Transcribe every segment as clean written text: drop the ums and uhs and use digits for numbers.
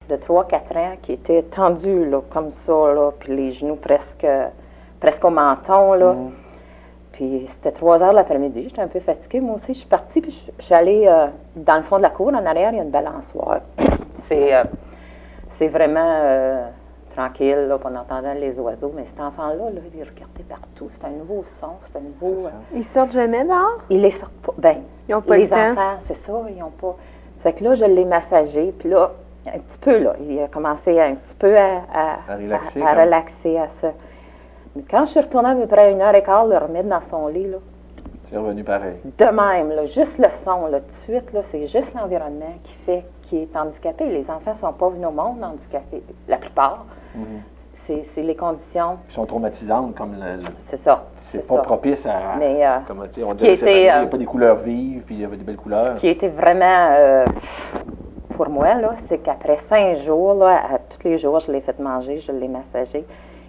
de 3-4 ans qui était tendu, là, comme ça, là, puis les genoux presque au menton, là. Puis c'était 3 heures l'après-midi, j'étais un peu fatiguée. Moi aussi, je suis partie, puis je suis allée dans le fond de la cour, en arrière, il y a une balançoire. C'est vraiment tranquille, là, puis on entendait les oiseaux. Mais cet enfant-là, là, il regardait partout. C'est un nouveau son, c'est un nouveau... Ils sortent jamais dehors? Ils les sortent pas. Ben, ils n'ont pas les le temps. enfants, c'est ça, ils n'ont pas... Ça fait que là, je l'ai massagé, puis là, un petit peu, là, il a commencé un petit peu à relaxer à ça. Mais quand je suis retournée à peu près 1h15 le remettre dans son lit, là, c'est revenu pareil. De même, là, juste le son, là, tout de suite, là, c'est juste l'environnement qui fait qu'il est handicapé. Les enfants ne sont pas venus au monde handicapés, la plupart. C'est les conditions. Ils sont traumatisantes, comme c'est ça. C'est pas propice à... Mais, comme on dirait, il n'y a pas des couleurs vives, puis il y avait des belles couleurs. Ce qui était vraiment, pour moi, là, c'est qu'après 5 jours, là, tous les jours, je l'ai fait manger, je l'ai massagé.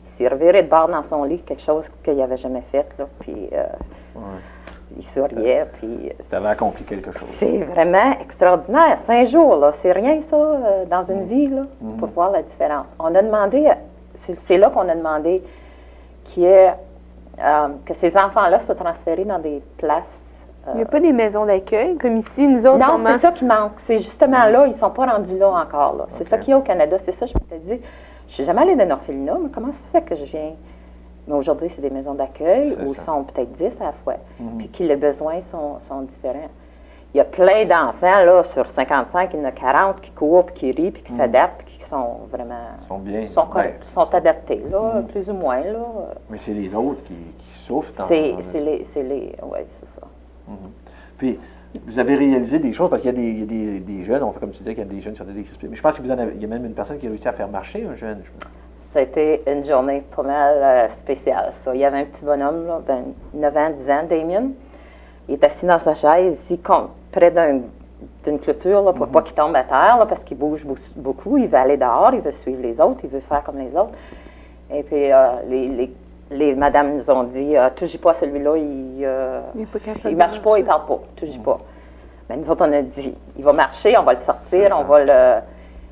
Il s'est reviré de bord dans son lit, quelque chose qu'il n'avait jamais fait, là, puis... il souriait, puis... Tu avais accompli quelque chose. C'est vraiment extraordinaire. 5 jours, là, c'est rien, ça, dans une vie, là, pour voir la différence. On a demandé, c'est là qu'on a demandé que ces enfants-là soient transférés dans des places... il n'y a pas des maisons d'accueil, comme ici, nous autres? Non, c'est ça qui manque. C'est justement là, ils ne sont pas rendus là encore, là. C'est ça qu'il y a au Canada. C'est ça, je m'étais dit, je suis jamais allée dans l'orphelinat, mais comment ça se fait que je viens... Mais aujourd'hui, c'est des maisons d'accueil où ils sont peut-être 10 à la fois, puis que les besoins sont différents. Il y a plein d'enfants, là, sur 55, il y en a 40 qui courent, puis qui rient, puis qui s'adaptent, puis qui sont vraiment... sont bien. sont adaptés, là, plus ou moins, là. Mais c'est les autres qui souffrent. Oui, c'est ça. Puis, vous avez réalisé des choses, parce qu'il y a des jeunes, on fait comme tu disais, qu'il y a des jeunes qui ont des disabilités. Mais je pense qu'il y a même une personne qui a réussi à faire marcher un jeune. C'était une journée pas mal spéciale, ça. Il y avait un petit bonhomme, là, 9 ans, 10 ans, Damien. Il est assis dans sa chaise, ici, près d'une clôture, là, pour pas qu'il tombe à terre, là, parce qu'il bouge beaucoup. Il veut aller dehors, il veut suivre les autres, il veut faire comme les autres. Et puis, les madames nous ont dit, touchez pas à celui-là, il marche pas, il parle pas, touchez pas. Mais nous autres, on a dit, il va marcher, on va le sortir, on va le...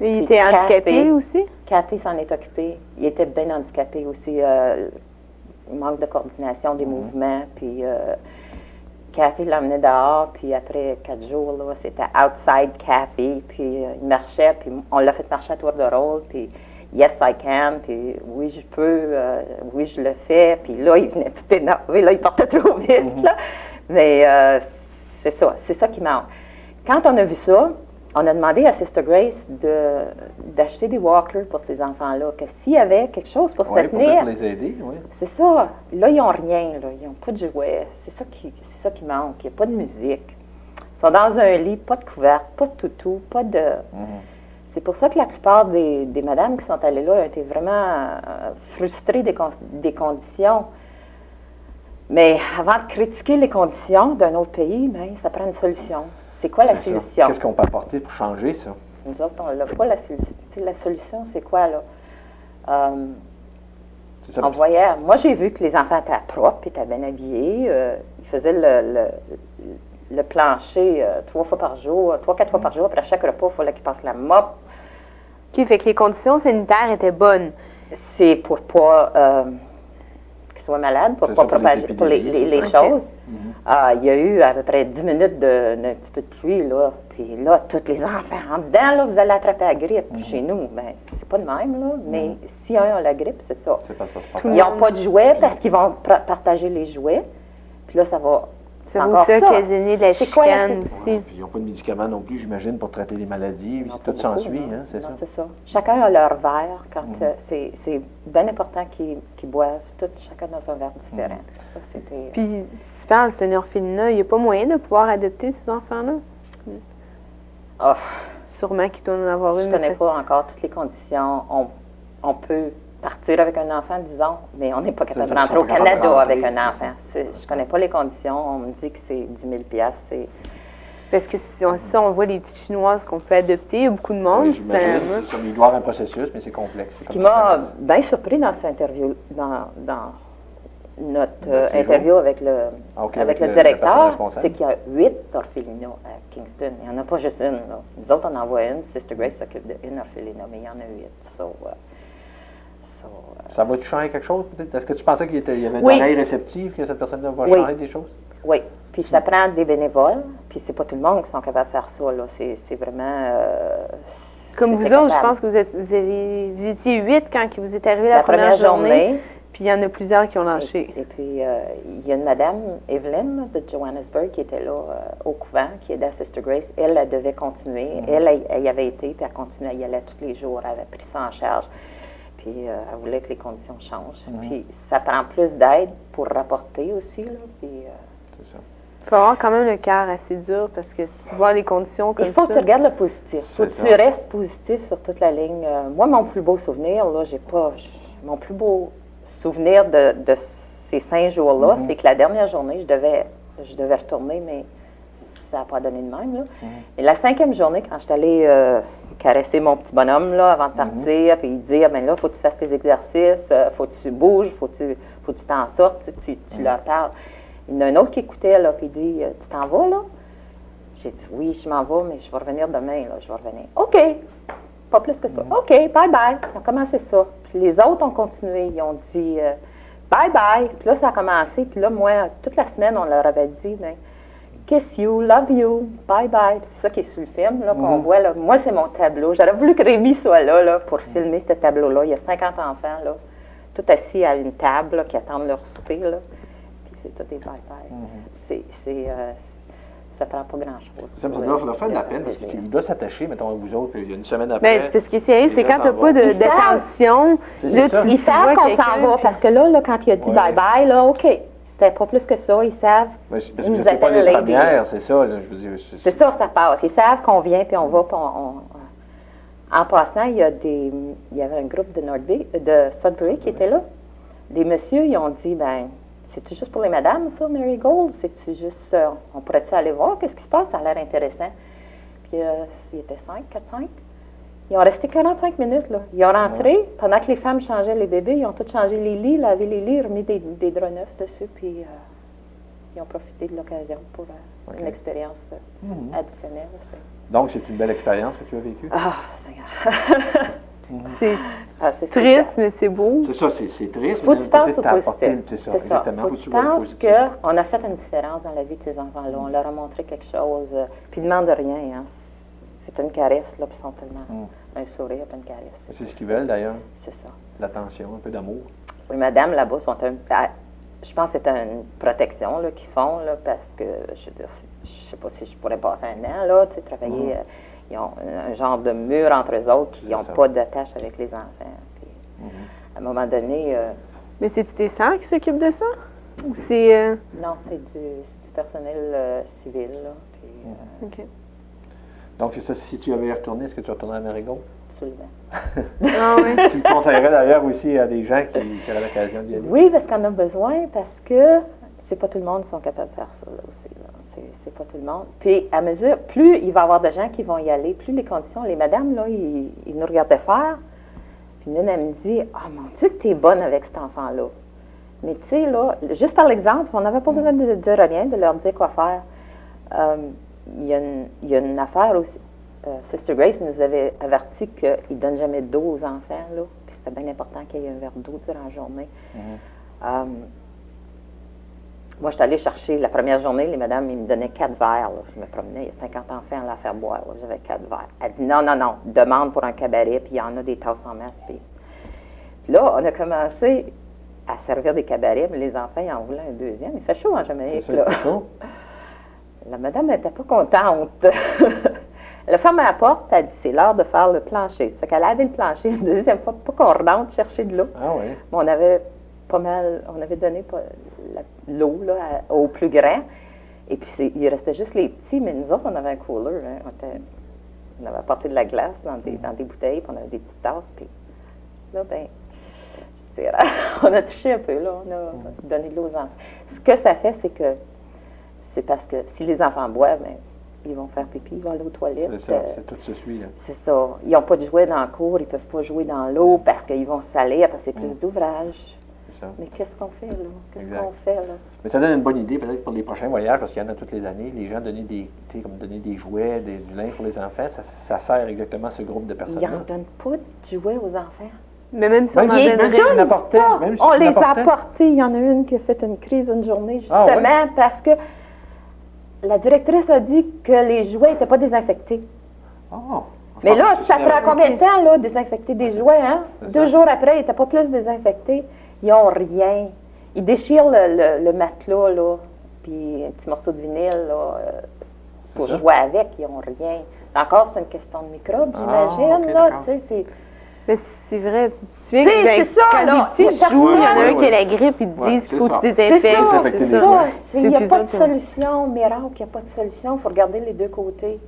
Mais il était handicapé aussi? Cathy s'en est occupé. Il était bien handicapé aussi. Il manque de coordination des mouvements. Puis Cathy l'emmenait dehors. Puis après 4 jours, là, c'était outside Cathy. Puis il marchait. Puis on l'a fait marcher à tour de rôle. Puis yes, I can. Puis oui, je peux. Oui, je le fais. Puis là, il venait tout énervé. Là, il partait trop vite. Là. Mais c'est ça qui manque. Quand on a vu ça, on a demandé à Sister Grace d'acheter des walkers pour ces enfants-là, que s'il y avait quelque chose pour se tenir... pour les aider, oui. C'est ça. Là, ils n'ont rien, là. Ils n'ont pas de jouets. C'est ça qui manque. Il n'y a pas de musique. Ils sont dans un lit, pas de couverte, pas de toutou, pas de... C'est pour ça que la plupart des madames qui sont allées là ont été vraiment frustrées des conditions. Mais avant de critiquer les conditions d'un autre pays, bien, ça prend une solution. C'est quoi la solution? Qu'est-ce qu'on peut apporter pour changer ça? Nous autres, on n'a pas la solution. La solution, c'est quoi, là? On voyait... Moi, j'ai vu que les enfants étaient propres, étaient bien habillés. Ils faisaient le plancher 3 fois par jour, 3-4 fois par jour. Après chaque repas, il fallait qu'ils passent la mop. OK, fait que les conditions sanitaires étaient bonnes. C'est pour pas... qu'ils soient malades, pour ne pas propager pour les choses. Il y a eu à peu près 10 minutes d'un petit peu de pluie, là. Puis là, tous les enfants en dedans, là, vous allez attraper la grippe. Chez nous, ben, c'est pas de même, là. Mais si un a la grippe, c'est ça. Ils n'ont pas de jouets parce qu'ils vont partager les jouets. Puis là, ça va... C'est pour ça occasionner de la chicane aussi. Puis ils n'ont pas de médicaments non plus, j'imagine, pour traiter les maladies. Tout s'ensuit, hein, c'est ça? C'est ça. Chacun a leur verre. Quand c'est bien important qu'ils boivent, chacun dans un verre différent. Ça, c'était... Puis, tu parles, c'est un orphelinat, il n'y a pas moyen de pouvoir adopter ces enfants-là? Oh. Sûrement qu'il doit en avoir une. Je ne connais pas encore toutes les conditions. On peut partir avec un enfant, disons, mais on n'est pas capable de rentrer au Canada avec un enfant. Je ne connais pas les conditions. On me dit que c'est 10 000 $. Parce que si on voit les petites Chinoises qu'on peut adopter, il y a beaucoup de monde. Oui, il doit y avoir un processus, mais c'est complexe. Ce qui m'a bien surpris dans cette interview, notre Le séjour. interview avec le, Ah, OK, avec avec le la personne directeur, responsable. c'est qu'il y a 8 orphelinats à Kingston. Il n'y en a pas juste une. Là. Nous autres, on en voit une. Sister Grace s'occupe d'une orphelinat, mais il y en a 8. Ça va-tu changer quelque chose, peut-être? Est-ce que tu pensais qu'il y avait une Oui. oreille réceptive, que cette personne-là va Oui. changer des choses? Oui. Puis ça prend des bénévoles. Puis c'est pas tout le monde qui sont capables de faire ça. Là. C'est vraiment... Comme vous c'était autres, je capable. pense que vous étiez 8 quand vous êtes arrivé la La première journée. Puis il y en a plusieurs qui ont lâché. Et puis, il y a une madame, Evelyn, de Johannesburg, qui était là au couvent, qui aidait à Sister Grace. Elle devait continuer. Elle y avait été, puis elle continuait, elle y allait tous les jours. Elle avait pris ça en charge. Puis, elle voulait que les conditions changent. Puis, ça prend plus d'aide pour rapporter aussi, là. Puis, C'est ça. Il faut avoir quand même le cœur assez dur parce que si tu vois les conditions comme il faut que tu ça. regardes le positif. Il faut que C'est tu ça. restes positif sur toute la ligne. Moi, mon plus beau souvenir, là, mon plus beau souvenir de ces 5 jours-là, c'est que la dernière journée, je devais retourner, mais ça n'a pas donné de même. Là. Et la 5e journée, quand je suis allée caresser mon petit bonhomme là, avant de partir, puis il dire, ben là, il faut que tu fasses tes exercices, faut que tu bouges, faut que tu t'en sortes, tu leur parles. Il y en a un autre qui écoutait, là, puis il dit, tu t'en vas, là? J'ai dit, oui, je m'en vais, mais je vais revenir demain, là, je vais revenir. OK, pas plus que ça. OK, bye-bye. Ils ont commencé ça. Puis les autres ont continué, ils ont dit, bye-bye. Puis là, ça a commencé, puis là, moi, toute la semaine, on leur avait dit, ben, kiss you, love you, bye-bye. Puis c'est ça qui est sur le film, là, qu'on voit, là. Moi, c'est mon tableau. J'aurais voulu que Rémi soit là, pour filmer ce tableau-là. Il y a 50 enfants, là, tout assis à une table, là, qui attendent leur souper, là. C'est tout des bye-bye. Ça prend pas grand-chose. Ça doit faire de la peine parce qu'il doit s'attacher, mettons, à vous autres, puis il y a une semaine après. Ben, c'est ce qui est sérieux, c'est les quand gens tu n'as s'en pas vont. de tension. C'est Là, ça. tu Ils savent vois qu'on quelqu'un, s'en va, puis- parce que là, quand il a dit Ouais. bye-bye, là, OK, c'était pas plus que ça, ils savent. Mais c'est- Ils parce que nous c'est pas appellent les lady. premières, c'est ça, là, je veux dire. C'est ça, ça passe. Ils savent qu'on vient, puis on va, puis En passant, il y avait un groupe de Sudbury qui était là. Des messieurs, ils ont dit, ben, c'est-tu juste pour les madames, ça, Marigold? C'est-tu juste, on pourrait-tu aller voir qu'est-ce qui se passe? Ça a l'air intéressant. Puis, il était 4-5. Ils ont resté 45 minutes, là. Ils ont rentré, pendant que les femmes changeaient les bébés, ils ont tous changé les lits, lavé les lits, remis des draps neufs dessus, puis ils ont profité de l'occasion pour une expérience additionnelle. Donc, c'est une belle expérience que tu as vécue. Ah, Seigneur! C'est C'est triste, mais c'est beau. C'est ça, c'est triste. Faut que mais tu penses peut-être au t'as apporté- positif. C'est ça, C'est ça. exactement. Faut Faut que que tu tu vois le penses positif. qu'on a fait une différence dans la vie de ces enfants-là. On leur a montré quelque chose. Puis ils demandent rien. Hein. C'est une caresse, là, puis ils sont tellement... Un sourire, puis une caresse. C'est ce qu'ils veulent, d'ailleurs. C'est ça. L'attention, un peu d'amour. Oui, madame, là-bas, sont je pense que c'est une protection là, qu'ils font, là, parce que, je veux dire, je sais pas si je pourrais passer un an, là, tu sais, travailler... ils ont un genre de mur entre eux autres, puis ils n'ont ça. pas d'attache avec les enfants. Puis, à un moment donné... Mais c'est-tu tes sœurs qui s'occupent de ça? Ou c'est. non, c'est du personnel civil, là, puis... OK. Donc, c'est ça, si tu avais retourné, est-ce que tu retournerais à Marigot? absolument. Ah oui. Tu le conseillerais d'ailleurs aussi à des gens qui auraient l'occasion d'y aller? Oui, parce qu'on a besoin, parce que c'est pas tout le monde qui sont capables de faire ça, là, aussi. Là. C'est pas tout le monde. Puis, à mesure, plus il va y avoir de gens qui vont y aller, plus les conditions, les madames, là, ils nous regardaient faire. Puis, Nina, elle me dit, « Ah, mon Dieu, que t'es bonne avec cet enfant-là. » Mais tu sais, là, juste par l'exemple, on n'avait pas besoin de dire rien, de leur dire quoi faire. Il y a une affaire aussi. Sister Grace nous avait averti qu'il ne donne jamais d'eau aux enfants, là. Puis c'était bien important qu'il y ait un verre d'eau durant la journée. Moi, je suis allée chercher la première journée, les madames, ils me donnaient 4 verres. Là. Je me promenais, il y a 50 enfants à la faire boire. Là. J'avais 4 verres. Elle dit non, demande pour un cabaret, puis il y en a des tasses en masse. Puis là, on a commencé à servir des cabarets, mais les enfants, ils en voulaient un deuxième. Il fait chaud en Jamaïque, C'est là. ça, c'est chaud. La madame n'était pas contente. Elle a fermé la porte, elle a dit c'est l'heure de faire le plancher. Ça fait qu'elle a lavé le plancher une deuxième fois, pas qu'on rentre chercher de l'eau. Ah oui. Mais on avait pas mal, on avait donné l'eau là, aux plus grands. Et puis il restait juste les petits, mais nous autres, on avait un cooler. Hein. On avait apporté de la glace dans des bouteilles, puis on avait des petites tasses. Puis là, ben, je veux dire, on a touché un peu, là, on a donné de l'eau aux enfants. Ce que ça fait, c'est parce que si les enfants boivent, ben, ils vont faire pipi, ils vont aller aux toilettes. C'est ça, c'est tout se suit, là. C'est ça. Ils n'ont pas de jouets dans la cour, ils ne peuvent pas jouer dans l'eau parce qu'ils vont se saler, après c'est plus d'ouvrage. C'est C'est ça. Mais qu'est-ce qu'on fait, là? Qu'est-ce Exact. qu'on fait, là? Mais ça donne une bonne idée peut-être pour les prochains voyages, parce qu'il y en a toutes les années. Les gens donner comme donner des jouets, du linge pour les enfants, ça sert exactement à ce groupe de Ils personnes-là. n'en donnent pas de jouets aux enfants. Mais même si on Même en si- donnerait, même si- on apportait, Pas. même si On tu les a l'apportais. apportés. Il y en a une qui a fait une crise une journée, Ah, justement, ouais? parce que la directrice a dit que les jouets n'étaient pas désinfectés. Oh, je Mais pense là, que ça c'est- prend combien de temps, là, désinfecter des jouets, hein? c'est 2 ça. jours après, ils n'étaient pas plus désinfectés. Ils n'ont rien. Ils déchirent le matelas, là, puis un petit morceau de vinyle, là, pour ça. jouer avec. Ils n'ont rien. Encore, c'est une question de microbes, Ah, j'imagine, ok, là. d'accord. Tu sais, c'est... mais c'est vrai. Tu te souviens Tu sais, que c'est ça, quand là. les petits Il y a jouent, il y en a personne. un qui a Ouais, la grippe, ils te ouais, disent c'est qu'il faut que ça. tu C'est désinfectes. ça, désinfecter c'est les ça. jouets. Il n'y a plus pas de autres, solution miracle, il n'y a pas de solution. Il faut regarder les deux côtés.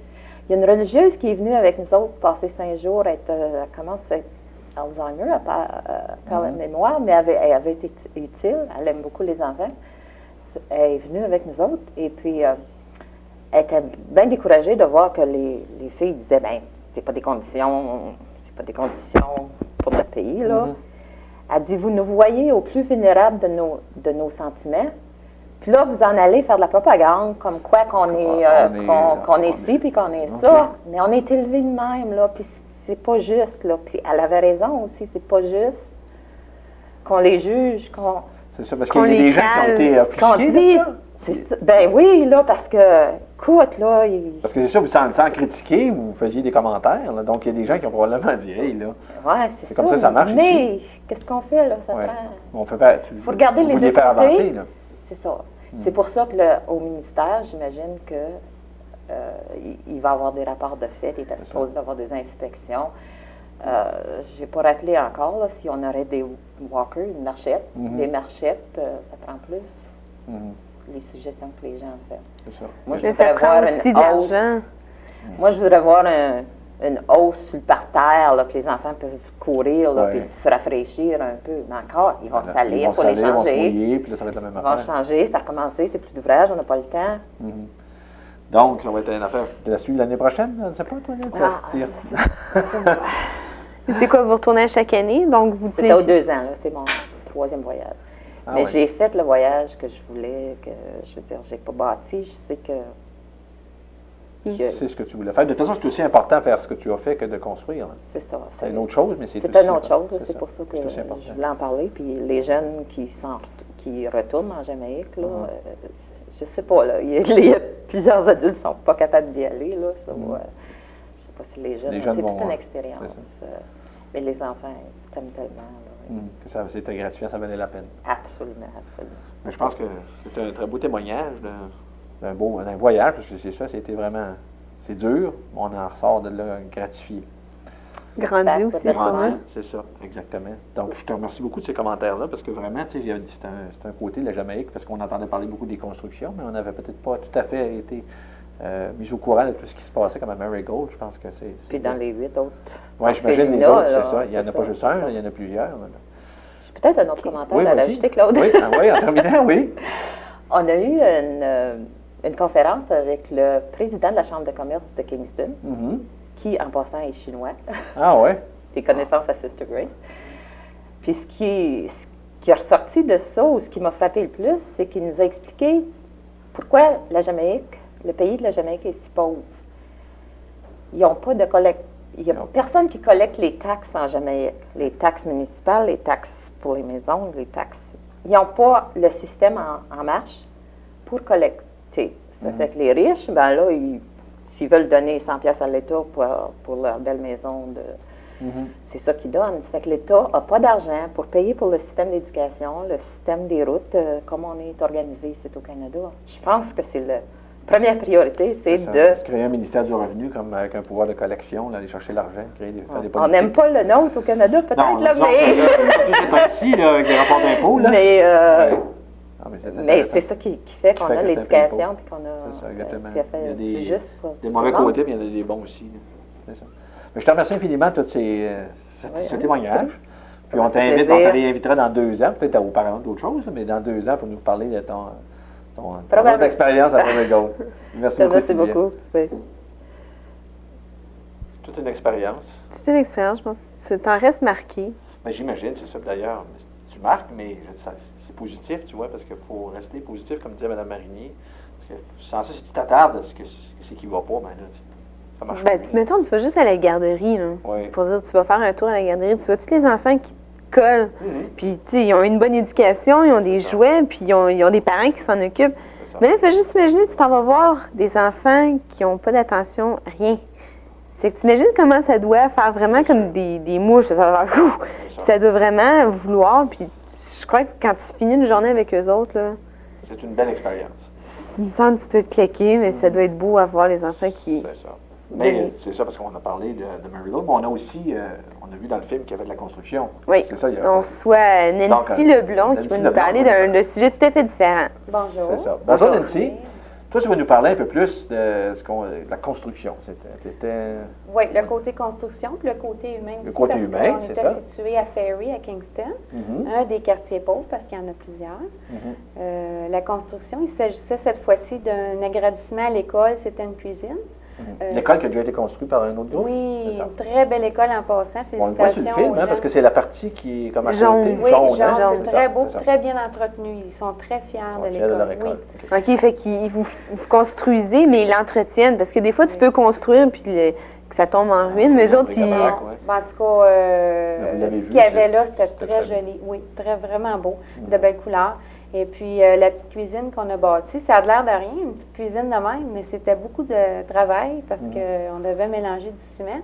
Il y a une religieuse qui est venue avec nous autres passer 5 jours. Elle commence à être Alzheimer, elle perd la mémoire, mais elle avait été utile. Elle aime beaucoup les enfants. Elle est venue avec nous autres et puis elle était bien découragée de voir que les filles disaient ben c'est pas des conditions pour notre pays là. Mhm. Elle dit vous nous voyez au plus vulnérable de nos sentiments. Puis là, vous en allez faire de la propagande, comme quoi qu'on est, qu'on est ci, puis qu'on est ça. Mais on est élevé de même, là, puis c'est pas juste, là. Puis elle avait raison aussi, c'est pas juste qu'on les juge, qu'on C'est ça, parce Qu'on qu'il y a les des gens qui ont été qu'on offusqués de dise. ça. C'est ça. Ben oui, là, parce que, écoute, là, Parce que c'est ça, vous sans critiquer, vous faisiez des commentaires. Là, donc, il y a des gens qui ont probablement dit, hey, là, ouais, c'est comme ça marche Mais qu'est-ce qu'on fait, là? Ça ouais. prend... On fait pas. Faut regarder les deux faire côtés. avancer, là. C'est ça. C'est pour ça que au ministère, j'imagine que il va y avoir des rapports de fait, il est supposé d'avoir des inspections. Je n'ai pas rappelé encore là, si on aurait des walkers, une marchette. Des marchettes, ça prend plus. Mhm. Les suggestions que les gens font. C'est ça. Moi, je Mais voudrais ça prend voir aussi une de hausse. l'argent. Moi, je voudrais voir une hausse sur le parterre, là, que les enfants peuvent courir, là, Ouais. puis se rafraîchir un peu. Mais encore, ils vont Voilà. salir, Ils vont pour les salir, ils vont se changer. mouiller, puis là, ça va être la même Ils vont affaire. changer, ça a recommencé, c'est plus d'ouvrage, on n'a pas le temps. Mhm. Donc, ça va être une affaire. Tu la suivre l'année prochaine? Je ne sais pas, toi, Ned, ça Ah, se tire. Et c'est quoi, vous retournez à chaque année? Donc, vous C'était aux 2 ans, là, c'est mon 3e voyage. Ah Mais ouais. j'ai fait le voyage que je voulais, que je veux dire, j'ai pas bâti, je sais que C'est ce que tu voulais faire. De toute façon, c'est aussi important de faire ce que tu as fait que de construire. Hein. c'est ça. C'est une autre chose, mais c'est C'est aussi une autre important. chose, C'est c'est ça. pour ça que C'est aussi important. je voulais en parler. Puis les jeunes qui retournent en Jamaïque, là, je sais pas, là, il y a plusieurs adultes qui sont pas capables d'y aller, là. Ça, je sais pas si les jeunes, Les jeunes c'est vont, toute une ouais, expérience. c'est Mais les enfants ils t'aiment tellement, là. Que ça, c'était gratifiant, ça valait la peine. Absolument, absolument. Mais je pense que c'est un très beau témoignage d'un voyage, parce que c'est ça, c'était vraiment. C'est dur, mais on en ressort de là gratifié. grandi aussi, Grandi, sûrement. C'est ça, exactement. Donc, je te remercie beaucoup de ces commentaires-là, parce que vraiment, tu sais, c'est un côté de la Jamaïque, parce qu'on entendait parler beaucoup des constructions, mais on n'avait peut-être pas tout à fait été mis au courant de tout ce qui se passait comme à Marigold. Je pense que c'est. Puis dans les 8 autres. Oui, j'imagine les orphelinats, autres, là, c'est ça. Il n'y en a c'est pas ça, juste c'est un, ça. il y en a plusieurs. là. J'ai peut-être un autre commentaire Oui, à vas-y. rajouter, Claude. Oui, oui, en terminant, oui. On a eu une conférence avec le président de la Chambre de commerce de Kingston, Mhm. qui, en passant, est chinois. Ah ouais. Des connaissances à Sister Grace. Puis ce qui est ressorti de ça, ou ce qui m'a frappé le plus, c'est qu'il nous a expliqué pourquoi la Jamaïque, le pays de la Jamaïque est si pauvre. Ils n'ont pas de collecte. Il n'y a Non. personne qui collecte les taxes en Jamaïque. Les taxes municipales, les taxes pour les maisons, les taxes. Ils n'ont pas le système en marche pour collecter. Ça fait que les riches, ben là, s'ils veulent donner 100 pièces à l'État pour leur belle maison, c'est ça qu'ils donnent. Ça fait que l'État n'a pas d'argent pour payer pour le système d'éducation, le système des routes, comme on est organisé ici au Canada. Je pense que c'est la première priorité, c'est Ça, de... se créer un ministère du revenu comme avec un pouvoir de collection, là, aller chercher l'argent, créer des, faire des On politiques. n'aime pas le nôtre au Canada, peut-être, Non, là, disons que, mais... là, surtout ces temps-ci, là, avec les rapports d'impôts, là. mais Ouais. Ah, mais intéressant. c'est ça qui fait qu'on fait a que c'est un l'éducation, puis qu'on a... C'est ça, exactement. ce qui a fait Il y a des- plus juste pour Des tout mauvais le monde. côtés, mais il y en a des bons aussi. là. C'est ça. Mais je te remercie infiniment de tous ce témoignage. Puis Ça on m'a fait t'invite, on plaisir. te réinvitera dans 2 ans, peut-être au parlant d'autres choses, mais dans 2 ans pour nous parler de ton Probablement. autre expérience à Marigold. Merci beaucoup. Merci Sylvia. beaucoup. Oui. Toute une expérience. C'est une expérience, je pense. Tu t'en restes marqué. Ben, j'imagine, c'est ça d'ailleurs. Tu qui marque, mais c'est positif, tu vois, parce qu'il faut rester positif, comme disait Mme Marinier. Parce que sans ça, si tu t'attardes à ce qui va pas, ben là, ça marche pas. Mettons, tu vas juste à la garderie, là, Oui. pour dire, tu vas faire un tour à la garderie, tu vois tous les enfants qui te collent, puis, tu sais, ils ont une bonne éducation, ils ont des jouets, puis ils ont des parents qui s'en occupent. Mais là, il faut juste imaginer, tu t'en vas voir des enfants qui n'ont pas d'attention, rien. C'est que tu imagines comment ça doit faire vraiment comme des mouches, ça va faire fou. Puis ça doit vraiment vouloir, puis je crois que quand tu finis une journée avec eux autres, là, c'est une belle expérience. il me semble que tu dois te claquer, mais ça doit être beau à voir les enfants qui... C'est ça. Mais c'est ça, parce qu'on a parlé de Mary Lou, mais on a aussi, on a vu dans le film qu'il y avait de la construction. Oui, c'est ça, on reçoit Nancy Leblond qui va nous parler d'un sujet tout à fait différent. Bonjour. C'est ça. Bonjour Nancy. Toi, tu vas nous parler un peu plus de la construction. Oui, le côté construction, puis le côté humain aussi. Le côté parce humain, qu'on c'est était ça. situé à Ferry, à Kingston, un des quartiers pauvres, parce qu'il y en a plusieurs. La construction, il s'agissait cette fois-ci d'un agrandissement à l'école, c'était une cuisine. L'école qui a déjà été construite par un autre groupe? Oui, une très belle école en passant. On le voit sur le film, parce que c'est la partie qui est comme à côté. Jaune. Oui, jaune, hein? c'est très beau, C'est ça. très bien entretenu. Ils sont très fiers Ils de sont fiers de leur l'école. école. Oui. OK, fait qu'ils vous construisez, mais ils l'entretiennent. Parce que des fois, tu peux construire puis que ça tombe en ruine, mais eux autres, ils... Ben, en tout cas, Vous l'avez ce vu, qu'il y avait là, c'était c'était très très joli. Oui, vraiment beau, de belles couleurs. Et puis, la petite cuisine qu'on a bâtie, ça a l'air de rien, une petite cuisine de même, mais c'était beaucoup de travail parce qu'on devait mélanger du ciment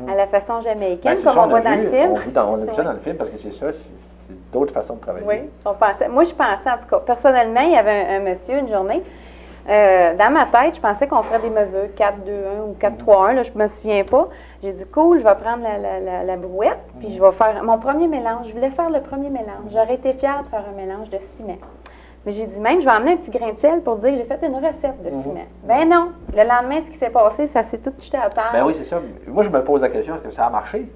à la façon jamaïcaine, Ben, comme ça, on voit dans le film. On a vu ça dans le film parce que c'est ça, c'est d'autres façons de travailler. Oui, moi, je pensais, en tout cas, personnellement, il y avait un monsieur, une journée, dans ma tête, je pensais qu'on ferait des mesures 4-2-1 ou 4-3-1, là, je me souviens pas. J'ai dit, cool, je vais prendre la brouette, puis je vais faire mon premier mélange. Je voulais faire le premier mélange. J'aurais été fière de faire un mélange de ciment. Mais j'ai dit même, je vais emmener un petit grain de sel pour dire que j'ai fait une recette de ciment. Ben non. Le lendemain, ce qui s'est passé, ça s'est tout jeté à terre. Ben oui, c'est ça. Moi, je me pose la question, est-ce que ça a marché?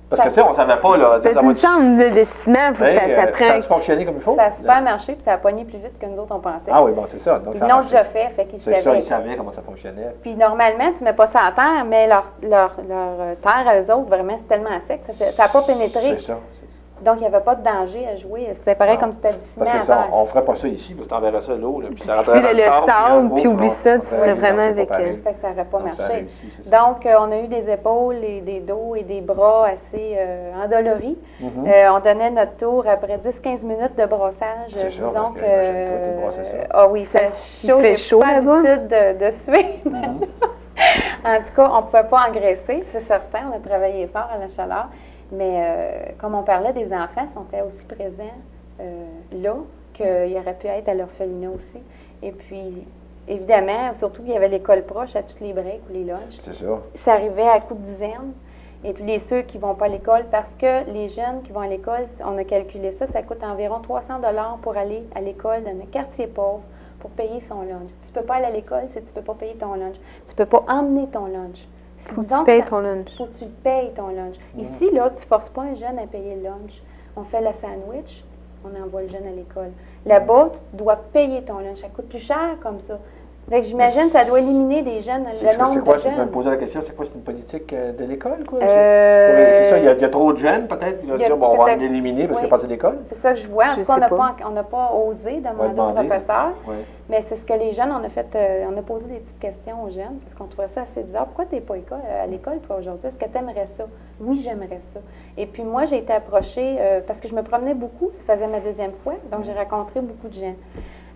Parce que, tu sais, on ne savait pas, là. Parce qu'il me semble, le ciment, ça prend... Ça a fonctionné comme il faut? Ça a super marché, puis ça a pogné plus vite que nous autres, on pensait. Ah oui, bon, c'est ça. Donc, Ils l'ont déjà fait qu'ils c'est ça, savaient. ils savaient comment ça fonctionnait. Puis normalement, tu ne mets pas ça à terre, mais leur terre à eux autres, vraiment, c'est tellement sec, ça n'a pas pénétré. C'est ça. Donc, il n'y avait pas de danger à jouer. C'était pareil comme si c'était du ciment Parce que à ça, terre. on ne ferait pas ça ici, parce que t'enverrais ça l'eau, là, puis ça Puis rentrerait dans le sable, puis oublie ça, tu serais serais vraiment avec... Fait que ça n'aurait pas Donc, ça a marché. réussi, c'est ça. Donc, on a eu des épaules et des dos et des bras assez endoloris. On donnait notre tour après 10-15 minutes de brossage. C'est sûr, Disons parce que que. imagine-toi, tu brosses ça. Ah oui, il fait chaud. fait J'ai chaud pas là-bas? l'habitude de suer. En tout cas, on ne pouvait pas engraisser, c'est certain. On a travaillé fort à la chaleur. Mais comme on parlait des enfants, ils sont aussi présents là qu'il aurait pu être à l'orphelinat aussi. Et puis, évidemment, surtout qu'il y avait l'école proche à toutes les breaks ou les lunchs. C'est ça. Ça arrivait à coups de dizaines. Et puis, ceux qui ne vont pas à l'école, parce que les jeunes qui vont à l'école, on a calculé ça, ça coûte environ 300 $ pour aller à l'école dans un quartier pauvre pour payer son lunch. Tu ne peux pas aller à l'école si tu ne peux pas payer ton lunch. Tu ne peux pas emmener ton lunch. Faut que tu payes ton lunch. Faut que tu le payes ton lunch. Ici, là, tu ne forces pas un jeune à payer le lunch. On fait la sandwich, on envoie le jeune à l'école. Là-bas, tu dois payer ton lunch. Ça coûte plus cher comme ça. Fait que j'imagine que ça doit éliminer des jeunes, le nombre C'est quoi, de tu peux me jeunes. poser la question, c'est quoi, c'est une politique de l'école, quoi? C'est ça, il y a trop de jeunes, peut-être, il va dire, bon, on va en peut-être- éliminer parce oui. qu'il n'y a pas assez d'école. C'est ça que je vois. En Je tout cas, sais pas. on n'a pas osé On va demander au demander. professeur. Oui. Mais c'est ce que les jeunes, on a fait, on a posé des petites questions aux jeunes, parce qu'on trouvait ça assez bizarre. Pourquoi tu n'es pas à l'école, toi, aujourd'hui? Est-ce que tu aimerais ça? Oui, j'aimerais ça. Et puis moi, j'ai été approchée, parce que je me promenais beaucoup, ça faisait ma deuxième fois, donc j'ai rencontré beaucoup de gens.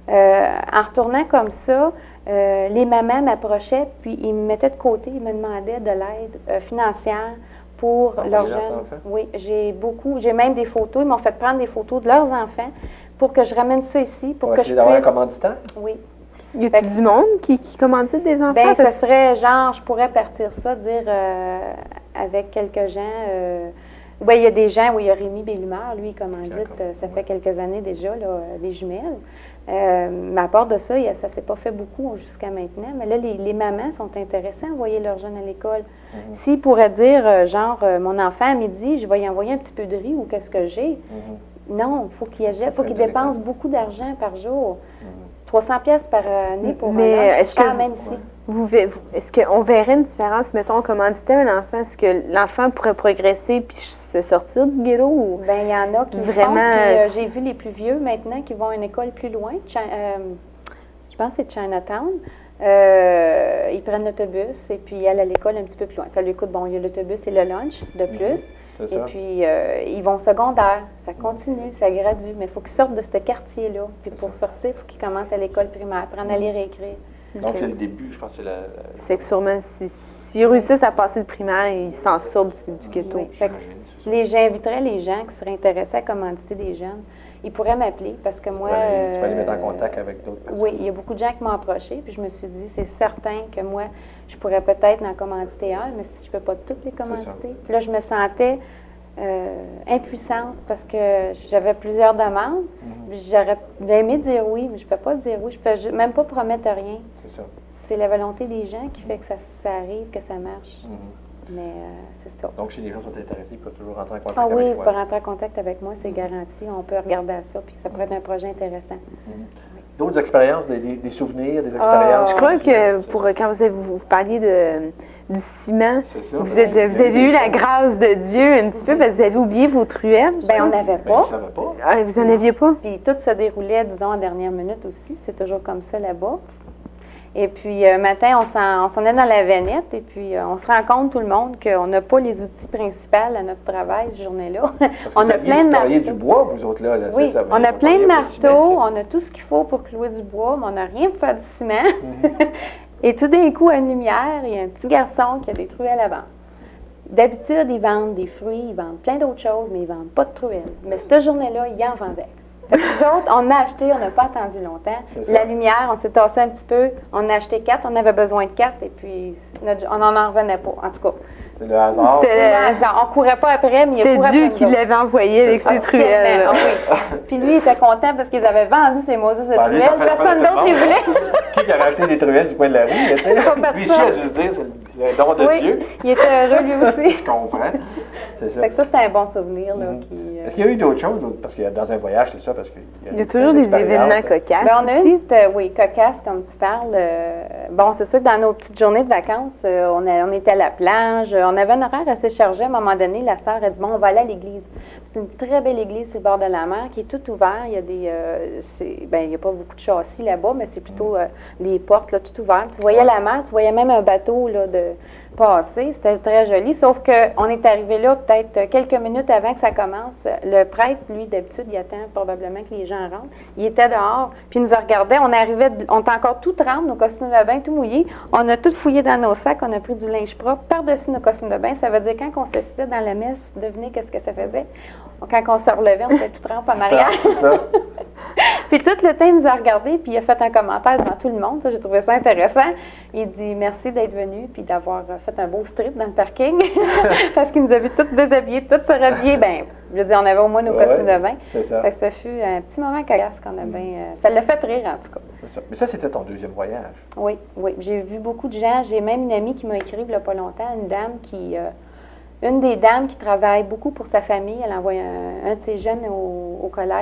En retournant comme ça, les mamans m'approchaient, puis ils me mettaient de côté, ils me demandaient de l'aide financière pour Pour leurs les jeunes. enfants? Oui, j'ai même des photos, ils m'ont fait prendre des photos de leurs enfants pour que je ramène ça ici, pour Pour que essayer je d'avoir un puisse... commanditaire? Oui. Y a-tu du monde qui commandite des enfants? Ben, Parce- ce serait genre, je pourrais partir ça, dire avec quelques gens. Ben, il y a des gens, oui, il y a Rémi Bellumeur, lui, il commandite, ça fait quelques années déjà, là, des jumelles. Mais à part de ça, ça ne s'est pas fait beaucoup jusqu'à maintenant. Mais là, les mamans sont intéressées à envoyer leurs jeunes à l'école. S'ils pourraient dire, genre, mon enfant à midi, je vais y envoyer un petit peu de riz ou qu'est-ce que j'ai. Non, il faut qu'il dépense beaucoup d'argent par jour. 300 pièces par année pour Mais un lunch, est-ce c'est cher que- même ici. Est-ce qu'on verrait une différence, mettons, en commanditait un enfant? Est-ce que l'enfant pourrait progresser puis se sortir du ghetto? Ou Ben, il y en a qui vraiment, j'ai vu les plus vieux maintenant qui vont à une école plus loin. Je pense que c'est Chinatown. Ils prennent l'autobus et puis ils allent à l'école un petit peu plus loin. Ça lui coûte, bon, il y a l'autobus et le lunch de plus. C'est Et ça. puis, ils vont au secondaire. Ça continue, ça gradue. Mais il faut qu'ils sortent de ce quartier-là. Puis pour sortir, il faut qu'ils commencent à l'école primaire, apprendre à lire et écrire. Donc, c'est le début, je pense que c'est la... c'est que sûrement, s'ils réussissent à passer le primaire, ils s'en sortent du ghetto. Oui. Fait que j'inviterais les gens qui seraient intéressés à commanditer des jeunes. Ils pourraient m'appeler parce que moi... Tu vas les mettre en contact avec d'autres personnes. Oui, il y a beaucoup de gens qui m'ont approché. Puis je me suis dit, c'est certain que moi, je pourrais peut-être en commanditer un, mais si je ne peux pas toutes les commanditer. Puis là, je me sentais impuissante parce que j'avais plusieurs demandes. J'aurais aimé dire oui, mais je ne peux pas dire oui. Je ne peux même pas promettre rien. C'est ça. C'est la volonté des gens qui fait que ça arrive, que ça marche. Mais c'est ça. Donc, si les gens sont intéressés, ils peuvent toujours rentrer en contact Ah oui, avec pour toi. rentrer en contact avec moi, c'est garanti. On peut regarder à ça, puis ça pourrait être un projet intéressant. D'autres expériences, des souvenirs, des expériences? Je crois que quand vous parliez du ciment, C'est ça. vous avez eu la grâce de Dieu un petit peu parce que vous avez oublié vos truelles. Ben on n'avait Ben, pas. ça va pas. Ah, vous en aviez pas? Puis tout se déroulait, disons, en dernière minute aussi. C'est toujours comme ça là-bas. Et puis, un matin, on s'en est dans la vanette et puis on se rend compte, tout le monde, qu'on n'a pas les outils principaux à notre travail, cette journée-là. Parce que On vous a aviez plein de travaillé marteaux. du bois, vous autres, là. Oui, c'est ça, on a vous plein de travaillez avec le marteaux, ciment, on a tout ce qu'il faut pour clouer du bois, mais on n'a rien pour faire du ciment. Et tout d'un coup, à une lumière, il y a un petit garçon qui a des truelles à vendre. D'habitude, ils vendent des fruits, ils vendent plein d'autres choses, mais ils ne vendent pas de truelles. Mais cette journée-là, ils en vendaient. Fait que nous autres, on a acheté, on n'a pas attendu longtemps. C'est ça. La lumière, on s'est tassé un petit peu, on a acheté 4, on avait besoin de 4, et puis on n'en revenait pas, en tout cas. C'est le hasard. C'était On courait pas après, mais il C'était courait Dieu après qui nous autres. l'avait envoyé avec ses truelles. Oui. Puis lui, il était content parce qu'ils avaient vendu ces maudits de Ben, lui, ça truelles. fait Personne pas tout d'autre le les monde. voulait. Qui aurait acheté des truelles du coin de la rue, tu sais? Pas Lui, ici, a dû se dire, c'est le don de Oui, Dieu. il était heureux lui aussi. Je comprends. C'est ça. Fait que ça, c'était un bon souvenir. Là, Est-ce qu'il y a eu d'autres choses? Parce que dans un voyage, c'est ça, parce qu'il Il y a toujours des événements cocasses. Ben, on a une aussi. petite, oui, cocasse, comme tu parles. Bon, c'est sûr que dans nos petites journées de vacances, on était à la plage. On avait un horaire assez chargé. À un moment donné, la sœur a dit, bon, on va aller à l'église. C'est une très belle église sur le bord de la mer qui est tout ouvert. Il y a il n'y a pas beaucoup de châssis là-bas, mais c'est plutôt des portes, là, tout ouvert. Tu voyais la mer, tu voyais même un bateau là, de passer. C'était très joli, sauf qu'on est arrivé là peut-être quelques minutes avant que ça commence. Le prêtre, lui, d'habitude, il attend probablement que les gens rentrent. Il était dehors, puis il nous regardait. On était encore tout trempe, nos costumes de bain, tout mouillés. On a tout fouillé dans nos sacs, on a pris du linge propre par-dessus nos costumes de bain. Ça veut dire quand on s'assistait dans la messe, devinez qu'est-ce que ça faisait? Quand on se relevait, on était tout trempe en arrière. Puis tout le temps, il nous a regardé, puis il a fait un commentaire devant tout le monde. Ça, j'ai trouvé ça intéressant. Il dit merci d'être venu, puis d'avoir fait un beau strip dans le parking. Parce qu'il nous a vu tous déshabillés, tous se rhabiller. Ben, je veux dire, on avait au moins nos costumes de bain. C'est ça. Fait que ça fut un petit moment cocasse qu'on a bien. Ça l'a fait rire, en tout cas. C'est ça. Mais ça, c'était ton deuxième voyage. Oui, oui. J'ai vu beaucoup de gens. J'ai même une amie qui m'a écrit il n'y a pas longtemps, une des dames qui travaille beaucoup pour sa famille. Elle envoie un de ses jeunes au collège.